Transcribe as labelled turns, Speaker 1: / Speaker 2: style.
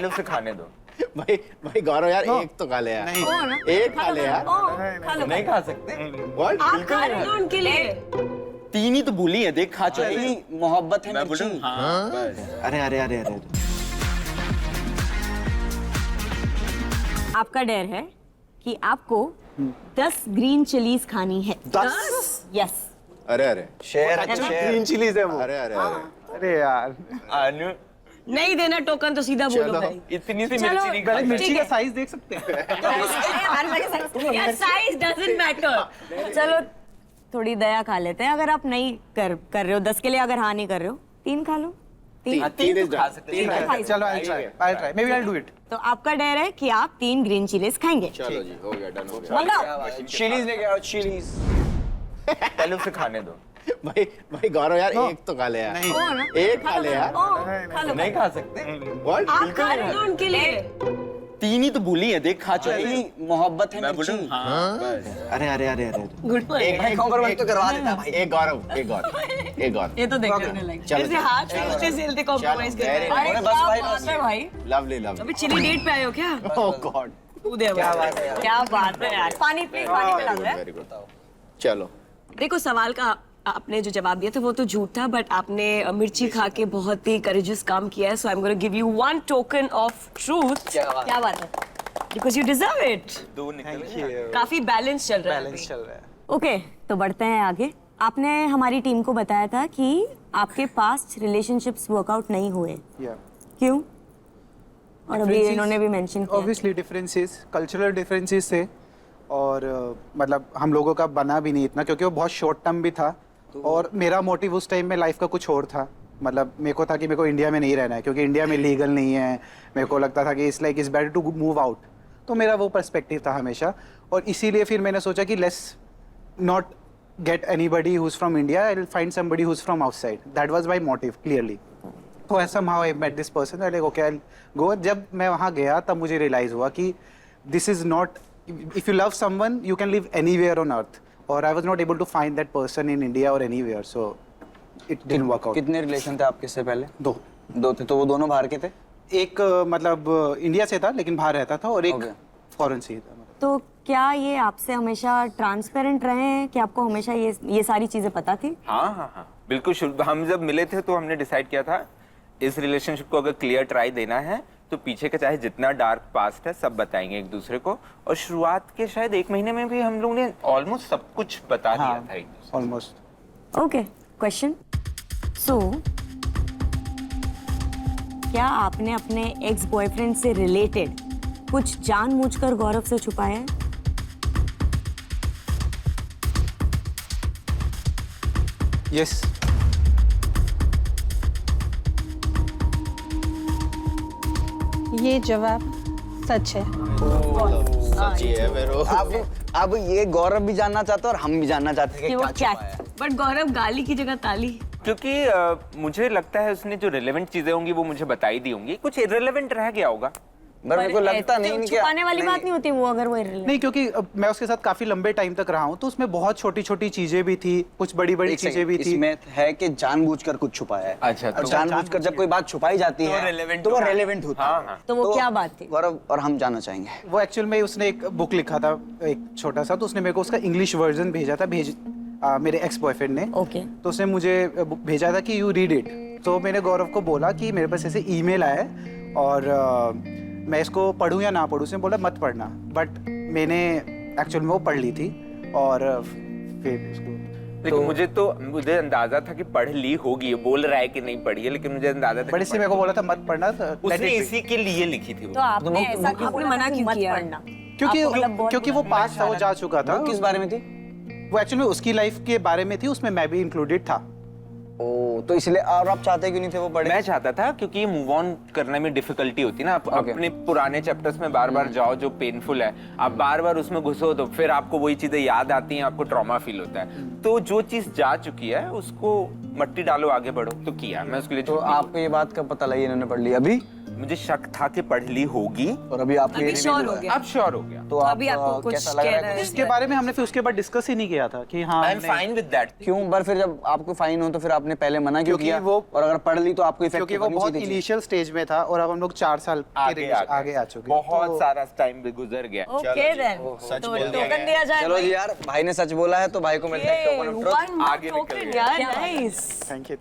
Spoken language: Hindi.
Speaker 1: पहले उसे खाने दो।
Speaker 2: भाई भाई गौरव यार एक तो खा ले यार। एक खा ले यार।
Speaker 1: नहीं खा सकते।
Speaker 2: What?
Speaker 3: आप खा रहे हो उनके लिए।
Speaker 1: तीन ही तो बोली है, देख खा चुकी।
Speaker 4: मोहब्बत है
Speaker 1: मैं बोलूं
Speaker 4: मिर्ची।
Speaker 1: हाँ बस।
Speaker 2: अरे अरे अरे अरे
Speaker 3: आपका डेयर है कि आपको 10 ग्रीन चिलीज खानी है।
Speaker 2: 10?
Speaker 3: यस।
Speaker 2: अरे अरे
Speaker 4: शेयर
Speaker 2: ग्रीन चिलीज है वो। अरे अरे अरे
Speaker 5: अरे यार
Speaker 1: अनु
Speaker 3: नहीं देना टोकन तो सीधा बोलो भाई।
Speaker 1: इतनी सी
Speaker 3: चलो,
Speaker 1: मिर्ची नहीं
Speaker 5: पहले
Speaker 1: खाई।
Speaker 5: मिर्ची का साइज देख सकते हैं।
Speaker 3: Size doesn't matter. चलो थोड़ी दया खा लेते हैं। अगर आप नहीं कर रहे हो 10 के लिए, अगर हाँ नहीं कर रहे हो 3 खा लो। 3
Speaker 1: तीन तो खा सकते हैं।
Speaker 5: चलो I try maybe I do it.
Speaker 3: तो आपका डेयर है कि आप 3 ग्रीन चिलीज खाएंगे।
Speaker 2: चलो जी हो गया डन हो गया।
Speaker 3: मंगाओ।
Speaker 4: चिलीज लेके आओ चिलीज।
Speaker 1: पहले उसे खाने दो।
Speaker 2: भाई भाई गौरव यार एक तो खा ले यार। एक खा ले यार।
Speaker 3: खा लो।
Speaker 1: नहीं खा सकते।
Speaker 2: What?
Speaker 3: आप खा रहे हो उनके लिए।
Speaker 1: तीन ही तो बोली है, देख खा चुकी।
Speaker 4: मोहब्बत है
Speaker 1: मैं
Speaker 4: मिर्ची।
Speaker 1: बोलूं हाँ बस।
Speaker 2: अरे अरे अरे अरे
Speaker 3: गुड
Speaker 4: एक भाई कॉम्प्रोमाइज तो करवा देता भाई।
Speaker 2: एक गौरव एक गौरव एक गौरव।
Speaker 3: ये तो देखने लायक।
Speaker 2: चलो,
Speaker 3: ऐसे हाथ से उससे सिलते कॉम्प्रोमाइज
Speaker 2: चलो,
Speaker 3: करते हैं।
Speaker 2: very
Speaker 3: अरे
Speaker 4: good. बस
Speaker 3: क्या
Speaker 4: भाई,
Speaker 3: बात
Speaker 4: बस।
Speaker 3: है भाई।
Speaker 2: Lovely lovely.
Speaker 3: अभी चिली डेट पे आए हो क्या?
Speaker 2: ओह गॉड
Speaker 3: क्या बात है यार। क्या बात है यार। पानी प्लीज, पानी पिला दो यार।
Speaker 2: Very good. चलो
Speaker 3: देखो सवाल का आपने जो जवाब दिया था वो तो झूठ था, बट आपने मिर्ची खा के बहुत ही करेजियस काम किया है। So I am gonna give you 1 token of truth. क्या बात है? Because you deserve it.
Speaker 1: दो निकल।
Speaker 3: काफी बैलेंस चल रहा है।
Speaker 5: बैलेंस चल रहा है।
Speaker 3: ओके तो बढ़ते हैं आगे। आपने हमारी टीम को बताया था कि आपके पास्ट रिलेशनशिप्स वर्कआउट नहीं हुए।
Speaker 5: या
Speaker 3: क्यों? और अभी इन्होंने भी मेंशन किया।
Speaker 5: ऑब्वियसली डिफरेंसेस, कल्चरल डिफरेंसेस थे और मतलब हम लोगों का बना भी नहीं इतना, क्योंकि वो बहुत शॉर्ट टर्म भी था और मेरा मोटिव उस टाइम में लाइफ का कुछ और था। मतलब मेरे को था कि मेरे को इंडिया में नहीं रहना है, क्योंकि इंडिया में लीगल नहीं है। मेरे को लगता था कि it's like it's better to move out. तो मेरा वो पर्सपेक्टिव था हमेशा, और इसीलिए फिर मैंने सोचा कि let's not get anybody who is from India, I will find somebody who is from outside. That was my motive clearly. तो ऐसा how I met this person, I like okay I go. जब मैं वहाँ गया तब मुझे रियलाइज हुआ कि this is not, if you love someone you can live anywhere on earth, or I was not able to find that person in India or anywhere, so it didn't work out.
Speaker 4: कितने रिलेशन थे आपके इससे पहले?
Speaker 5: 2
Speaker 4: थे। तो वो दोनों बाहर के थे?
Speaker 5: एक मतलब इंडिया से था लेकिन बाहर रहता था, और एक
Speaker 4: Okay.
Speaker 5: फॉरेन से ही था।
Speaker 3: तो क्या ये आपसे हमेशा ट्रांसपेरेंट रहे हैं कि आपको हमेशा ये सारी चीजें पता थी?
Speaker 1: हाँ हाँ हाँ बिल्कुल। शुरू हम जब मिले थे तो हमने डिसाइड किया था इस रिलेशनशिप को अगर क्लियर ट्राई देना है तो पीछे का चाहे जितना डार्क पास्ट है सब बताएंगे एक दूसरे को। और शुरुआत के शायद 1 महीने में भी हम लोग ने ऑलमोस्ट सब कुछ बता दिया था एक दूसरे
Speaker 5: ऑलमोस्ट।
Speaker 3: Okay question. सो क्या आपने अपने एक्स बॉयफ्रेंड से रिलेटेड कुछ जानबूझकर गौरव से छुपाया है?
Speaker 5: यस।
Speaker 6: ये जवाब सच है।
Speaker 2: सच्ची है मेरो।
Speaker 4: अब ये गौरव भी जानना चाहता है और हम भी जानना चाहते हैं
Speaker 3: कि
Speaker 4: कि
Speaker 3: वो
Speaker 4: क्या
Speaker 3: क्या
Speaker 4: छुपा है।
Speaker 3: बट गौरव गाली की जगह ताली।
Speaker 1: क्योंकि मुझे लगता है उसने जो रिलेवेंट चीजें होंगी वो मुझे बताई दी होंगी, कुछ इररिलेवेंट रह गया होगा।
Speaker 4: पर मेरे को लगता नहीं कि
Speaker 3: छुपाने वाली बात नहीं होती वो, अगर वो irrelevant।
Speaker 5: नहीं, क्योंकि मैं उसके साथ काफी लंबे टाइम तक रहा हूँ, तो उसमें बहुत छोटी छोटी चीजें भी थी, कुछ बड़ी बड़ी चीजें भी थी।
Speaker 4: इसमें है कि जानबूझकर कुछ छुपाया है।
Speaker 1: अच्छा,
Speaker 4: और
Speaker 1: तो
Speaker 4: जानबूझकर जब कोई बात छुपाई जाती
Speaker 1: तो
Speaker 4: है
Speaker 1: relevant
Speaker 4: तो वो
Speaker 1: होता है।
Speaker 4: रेलेवेंट होता
Speaker 1: हाँ,
Speaker 4: है।
Speaker 1: हाँ।
Speaker 3: तो वो क्या बात थी?
Speaker 4: गौरव और हम जानना चाहेंगे।
Speaker 5: वो एक्चुअल में उसने एक बुक लिखा था, एक छोटा सा, तो उसने मेरे को उसका इंग्लिश वर्जन भेजा था, मेरे एक्स बॉयफ्रेंड ने।
Speaker 3: ओके।
Speaker 5: तो उसने मुझे भेजा था कि यू रीड इट। तो मैंने गौरव को बोला कि मेरे पास ऐसे ईमेल आया है और मैं इसको पढूं या ना पढूं। उसने बोला मत पढ़ना, बट मैंने एक्चुअल में वो पढ़ ली थी और फिर उसको।
Speaker 1: लेकिन मुझे अंदाजा था कि पढ़ ली होगी, बोल रहा है कि नहीं पढ़ी है, लेकिन मुझे अंदाजा था
Speaker 5: बड़े से मेरे को बोला था मत पढ़ना, तो
Speaker 1: उसने इसी के लिए लिखी थी वो।
Speaker 3: तो आपने ऐसा आपने मना क्यों किया?
Speaker 5: क्योंकि वो पास था, वो जा चुका था।
Speaker 4: वो किस बारे में थी?
Speaker 5: वो एक्चुअली में उसकी लाइफ के बारे में थी, उसमें मैं भी इंक्लूडेड था।
Speaker 4: ओ, तो इसलिए और आप चाहते क्यों नहीं थे वो पढ़े?
Speaker 1: मैं चाहता था क्योंकि ये मूव ऑन करने में डिफिकल्टी होती है ना। आप अपने पुराने चैप्टर्स में बार बार जाओ जो पेनफुल है, आप बार बार उसमें घुसो तो फिर आपको वही चीजें याद आती हैं, आपको ट्रॉमा फील होता है। तो जो चीज जा चुकी है उसको मट्टी डालो, आगे बढ़ो। तो किया मैं उसके लिए।
Speaker 4: तो आपको ये बात कब पता लगी इन्होंने पढ़ ली? अभी
Speaker 1: मुझे शक था कि पढ़ ली होगी,
Speaker 4: और अभी आपको ये
Speaker 3: अभी
Speaker 4: reveal
Speaker 3: श्योर
Speaker 4: हुआ
Speaker 3: हो
Speaker 4: है।
Speaker 3: गया।
Speaker 1: अब श्योर हो गया।
Speaker 4: तो
Speaker 3: तो
Speaker 4: आप
Speaker 3: अभी आपको कुछ
Speaker 4: कैसा लग रहा
Speaker 3: कहना
Speaker 4: है?
Speaker 3: है?
Speaker 5: इसके बारे में हमने फिर उसके बाद डिस्कस ही नहीं किया था कि हाँ
Speaker 1: आई एम
Speaker 5: हमने-
Speaker 1: फाइन विद दैट।
Speaker 4: क्यों पर फिर जब आपको फाइन हो तो फिर आपने पहले मना क्यों
Speaker 5: क्योंकि
Speaker 4: किया?
Speaker 5: वो-
Speaker 4: और अगर पढ़ ली तो आपको इफेक्ट
Speaker 5: क्योंकि वो बहुत इनिशियल स्टेज में था और अब हम लोग 4 साल के आगे आ चुके हैं।
Speaker 1: बहुत
Speaker 5: तो-
Speaker 1: सारा टाइम भी गुजर गया।
Speaker 3: ओके देन
Speaker 2: सच
Speaker 3: तो
Speaker 2: बोल दिया
Speaker 3: टोकन दिया जाए
Speaker 4: चलो जी यार, भाई ने सच बोला है तो भाई को मिलता है टोकन ऑफ ट्रुथ।
Speaker 3: वन
Speaker 1: आगे निकल
Speaker 3: टोकन
Speaker 1: गया।
Speaker 3: यार, नाइस।
Speaker 5: Thank you